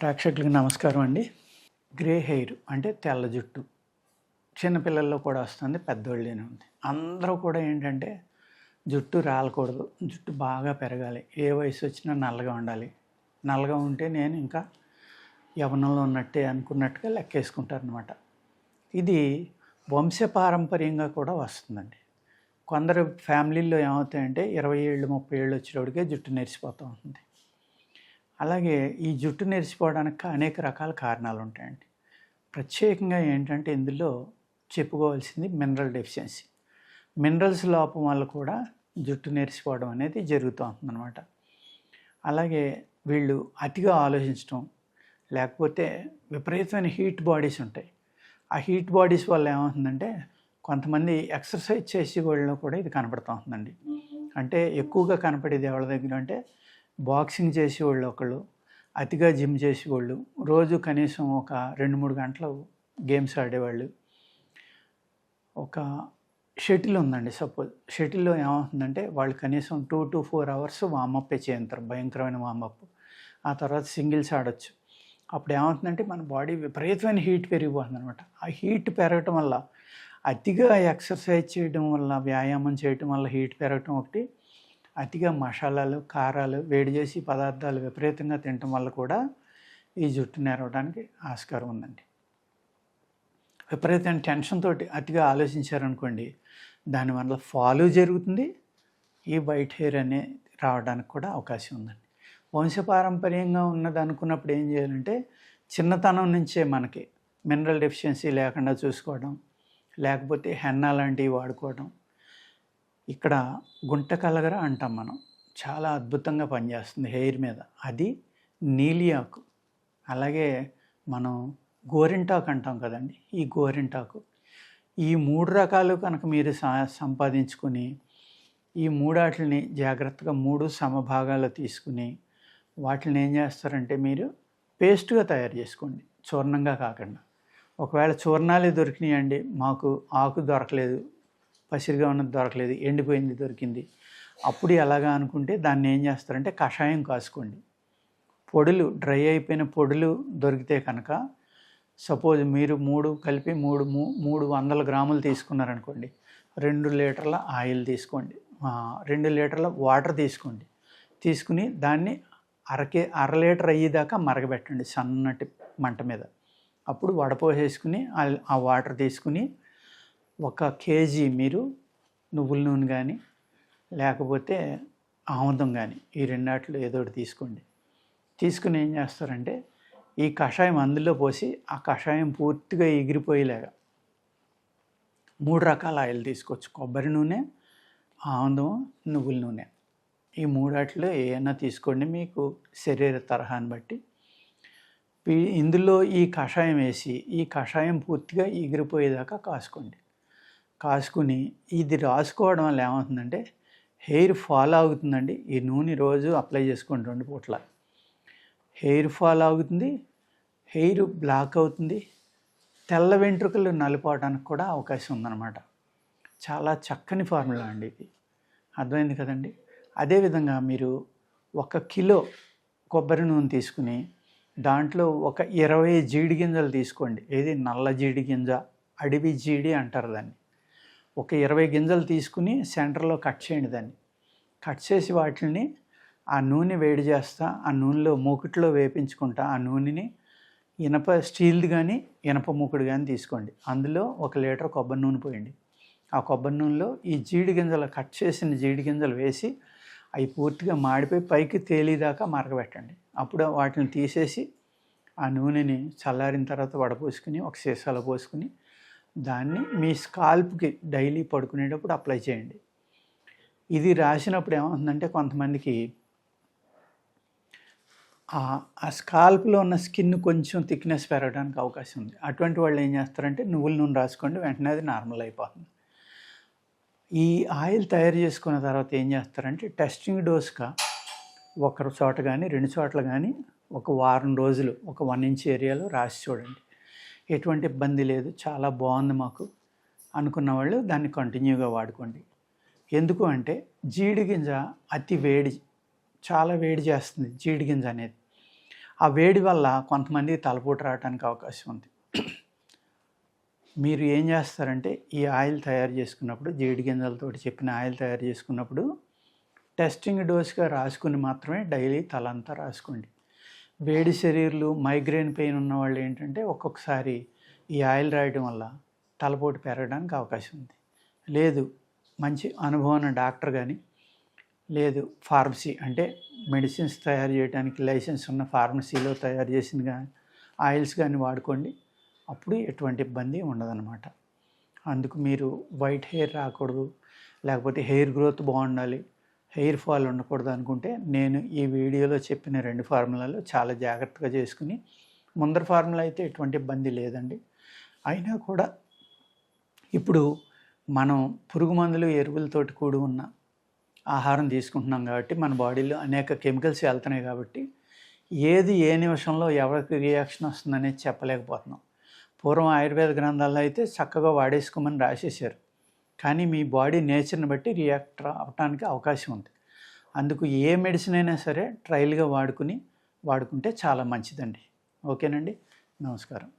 ప్రేక్షకులకి నమస్కారం అండి. గ్రే హెయిర్ అంటే తెల్ల జుట్టు చిన్నపిల్లల్లో కూడా వస్తుంది, పెద్దోళ్ళనే ఉంది. అందరూ కూడా ఏంటంటే జుట్టు రాలకూడదు, జుట్టు బాగా పెరగాలి, ఏ వయసు వచ్చినా నల్లగా ఉండాలి, నల్లగా ఉంటే నేను ఇంకా యవ్వనంలో ఉన్నట్టే అనుకున్నట్టుగా లెక్కేసుకుంటారనమాట. ఇది వంశపారంపర్యంగా కూడా వస్తుందండి. కొందరు ఫ్యామిలీల్లో ఏమవుతాయంటే 20 ఏళ్ళు 30 ఏళ్ళు వచ్చేటప్పటికే జుట్టు నెరిసిపోతూ ఉంటుంది. అలాగే ఈ జుట్టు నెరిసిపోవడానికి అనేక రకాల కారణాలు ఉంటాయండి. ప్రత్యేకంగా ఏంటంటే ఇందులో చెప్పుకోవాల్సింది మినరల్ డెఫిషియన్సీ. మినరల్స్ లోపం వల్ల కూడా జుట్టు నెరిసిపోవడం అనేది జరుగుతూ ఉంటుందన్నమాట. అలాగే వీళ్ళు అతిగా ఆలోచించడం, లేకపోతే విపరీతమైన హీట్ బాడీస్ ఉంటాయి. ఆ హీట్ బాడీస్ వల్ల ఏమవుతుందంటే కొంతమంది ఎక్సర్సైజ్ చేసే వాళ్ళలో కూడా ఇది కనపడుతూ ఉంటుందండి. అంటే ఎక్కువగా కనపడేది ఎవరి దగ్గర అంటే బాక్సింగ్ చేసేవాళ్ళు ఒకళ్ళు, అతిగా జిమ్ చేసేవాళ్ళు, రోజు కనీసం ఒక 2-3 గంటలు గేమ్స్ ఆడేవాళ్ళు. ఒక షటిల్ ఉందండి, సపోజ్ షటిల్లో ఏమవుతుందంటే వాళ్ళు కనీసం 2 to 4 అవర్స్ వామప్పే చేయంతారు, భయంకరమైన వామప్. ఆ తర్వాత సింగిల్స్ ఆడొచ్చు. అప్పుడు ఏమవుతుందంటే మన బాడీ విపరీతమైన హీట్ పెరిగిపోతుంది అనమాట. ఆ హీట్ పెరగటం వల్ల, అతిగా ఎక్సర్సైజ్ చేయడం వల్ల, వ్యాయామం చేయటం వల్ల హీట్ పెరగటం ఒకటి, అతిగా మసాలాలు, కారాలు, వేడి చేసి పదార్థాలు విపరీతంగా తినటం వల్ల కూడా ఈ జుట్టు నెరవడానికి ఆస్కారం ఉందండి. విపరీతమైన టెన్షన్ తోటి అతిగా ఆలోచించారనుకోండి, దానివల్ల ఫాలు జరుగుతుంది, ఈ వైట్ హెయిర్ అనేది రావడానికి కూడా అవకాశం ఉందండి. వంశపారంపర్యంగా ఉన్నది అనుకున్నప్పుడు ఏం చేయాలంటే చిన్నతనం నుంచే మనకి మినరల్ డెఫిషియన్సీ లేకుండా చూసుకోవడం, లేకపోతే హెన్నా లాంటివి వాడుకోవడం. ఇక్కడ గుంట కలగర అంటాం మనం, చాలా అద్భుతంగా పనిచేస్తుంది హెయిర్ మీద. అది నీలి ఆకు. అలాగే మనం గోరింటాకు అంటాం కదండి, ఈ గోరింటాకు. ఈ 3 రకాలు కనుక మీరు సంపాదించుకుని, ఈ మూడాటిని జాగ్రత్తగా 3 సమభాగాలు తీసుకుని వాటిని ఏం చేస్తారంటే మీరు పేస్ట్గా తయారు చేసుకోండి, చూర్ణంగా కాకుండా. ఒకవేళ చూర్ణాలే దొరికినాయండి, మాకు ఆకు దొరకలేదు, పసిరిగా ఉన్నది దొరకలేదు, ఎండిపోయింది దొరికింది, అప్పుడు ఎలాగా అనుకుంటే దాన్ని ఏం చేస్తారంటే కషాయం కాసుకోండి. పొడులు, డ్రై అయిపోయిన పొడులు దొరికితే కనుక, సపోజ్ మీరు 3 కలిపి 300 గ్రాములు తీసుకున్నారనుకోండి, 2 లీటర్ల ఆయిల్ తీసుకోండి, 2 లీటర్ల వాటర్ తీసుకోండి. తీసుకుని దాన్ని అర లీటర్ అయ్యేదాకా మరగబెట్టండి సన్నటి మంట మీద. అప్పుడు వడపోసేసుకుని ఆ వాటర్ తీసుకుని 1 కేజీ మీరు నువ్వుల నూనె కానీ లేకపోతే ఆముదం కానీ, ఈ రెండాట్లు ఏదో ఒకటి తీసుకోండి. తీసుకుని ఏం చేస్తారంటే ఈ కషాయం అందులో పోసి ఆ కషాయం పూర్తిగా ఎగిరిపోయేలాగా 3 రకాల ఆయిల్ తీసుకోవచ్చు. కొబ్బరి నూనె, ఆముదం, నువ్వుల నూనె, ఈ మూడాట్లో ఏమైనా తీసుకోండి మీకు శరీర తరహాన్ని బట్టి. ఇందులో ఈ కషాయం వేసి ఈ కషాయం పూర్తిగా ఎగిరిపోయేదాకా కాసుకోండి. కాసుకుని ఇది రాసుకోవడం వల్ల ఏమవుతుందంటే హెయిర్ ఫాల్ ఆగుతుందండి. ఈ నూనె రోజు అప్లై చేసుకోండి 2 పూట్ల. హెయిర్ ఫాల్ ఆగుతుంది, హెయిర్ బ్లాక్ అవుతుంది, తెల్ల వెంట్రుకలు నలిపోవడానికి కూడా అవకాశం ఉందన్నమాట. చాలా చక్కని ఫార్ములా అండి ఇది, అర్థమైంది కదండి. అదేవిధంగా మీరు 1 కిలో కొబ్బరి నూనె తీసుకుని దాంట్లో ఒక 20 జీడి గింజలు తీసుకోండి. ఏది నల్ల జీడి గింజ, అడవి జీడి అంటారు దాన్ని. ఒక 20 గింజలు తీసుకుని సెంటర్లో కట్ చేయండి. దాన్ని కట్ చేసి వాటిని ఆ నూనె వేడి చేస్తా, ఆ నూనెలో మూకుట్లో వేపించుకుంటా, ఆ నూనెని స్టీల్ది కానీ ఇనప మూకుడు కానీ తీసుకోండి. అందులో 1 లీటర్ కొబ్బరి నూనె పోయండి. ఆ కొబ్బరి నూనెలో ఈ జీడి గింజలు, కట్ చేసిన జీడి గింజలు వేసి అవి పూర్తిగా మాడిపోయి పైకి తేలిదాకా మరగబెట్టండి. అప్పుడు వాటిని తీసేసి ఆ నూనెని చల్లారిన తర్వాత వడపోసుకుని ఒక సీసాలో పోసుకుని దాన్ని మీ స్కాల్ప్కి డైలీ పడుకునేటప్పుడు అప్లై చేయండి. ఇది రాసినప్పుడు ఏమవుతుందంటే కొంతమందికి ఆ స్కాల్ప్లో ఉన్న స్కిన్ కొంచెం థిక్నెస్ పెరగడానికి అవకాశం ఉంది. అటువంటి వాళ్ళు ఏం చేస్తారంటే నువ్వుల నూనె రాసుకోండి, వెంటనే అది నార్మల్ అయిపోతుంది. ఈ ఆయిల్ తయారు చేసుకున్న తర్వాత ఏం చేస్తారంటే టెస్టింగ్ డోస్గా 1 చోట కానీ 2 చోట్ల కానీ ఒక వారం రోజులు ఒక 1 ఇంచ్ ఏరియాలో రాసి చూడండి. ఎటువంటి ఇబ్బంది లేదు, చాలా బాగుంది మాకు అనుకున్న వాళ్ళు దాన్ని కంటిన్యూగా వాడుకోండి. ఎందుకు అంటే జీడి గింజ అతి వేడి, చాలా వేడి చేస్తుంది జీడి గింజ అనేది. ఆ వేడి వల్ల కొంతమందికి తలపోటు రావడానికి అవకాశం ఉంది. మీరు ఏం చేస్తారంటే ఈ ఆయిల్ తయారు చేసుకున్నప్పుడు, జీడి గింజలతోటి చెప్పిన ఆయిల్ తయారు చేసుకున్నప్పుడు టెస్టింగ్ డోస్గా రాసుకుని మాత్రమే డైలీ తలంతా రాసుకోండి. వేడి శరీరాలు, మైగ్రేన్ పెయిన్ ఉన్నవాళ్ళు ఏంటంటే ఒక్కొక్కసారి ఈ ఆయిల్ రాయడం వల్ల తలపోటు పెరగడానికి అవకాశం ఉంది. లేదు మంచి అనుభవం ఉన్న డాక్టర్ కానీ, లేదు ఫార్మసీ అంటే మెడిసిన్స్ తయారు చేయడానికి లైసెన్స్ ఉన్న ఫార్మసీలో తయారు చేసిన ఆయిల్స్ కానీ వాడుకోండి. అప్పుడు ఎటువంటి ఇబ్బంది ఉండదన్నమాట. అందుకు మీరు వైట్ హెయిర్ రాకూడదు, లేకపోతే హెయిర్ గ్రోత్ బాగుండాలి, హెయిర్ ఫాల్ ఉండకూడదు అనుకుంటే నేను ఈ వీడియోలో చెప్పిన 2 ఫార్ములాలు చాలా జాగ్రత్తగా చేసుకుని, ముందర ఫార్ములా అయితే ఎటువంటి ఇబ్బంది లేదండి. అయినా కూడా ఇప్పుడు మనం పురుగు మందులు, ఎరువులతోటి కూడి ఉన్న ఆహారం తీసుకుంటున్నాం కాబట్టి మన బాడీలో అనేక కెమికల్స్ వెళ్తున్నాయి కాబట్టి ఏది ఏ నిమిషంలో ఎవరికి రియాక్షన్ వస్తుందనేది చెప్పలేకపోతున్నాం. పూర్వం ఆయుర్వేద గ్రంథాల్లో అయితే చక్కగా వాడేసుకోమని రాసేసారు. కానీ మీ బాడీ నేచర్ని బట్టి రియాక్ట్ అవ్వడానికి అవకాశం ఉంది. అందుకు ఏ మెడిసిన్ అయినా సరే ట్రయల్గా వాడుకుంటే చాలా మంచిదండి. ఓకేనండి, నమస్కారం.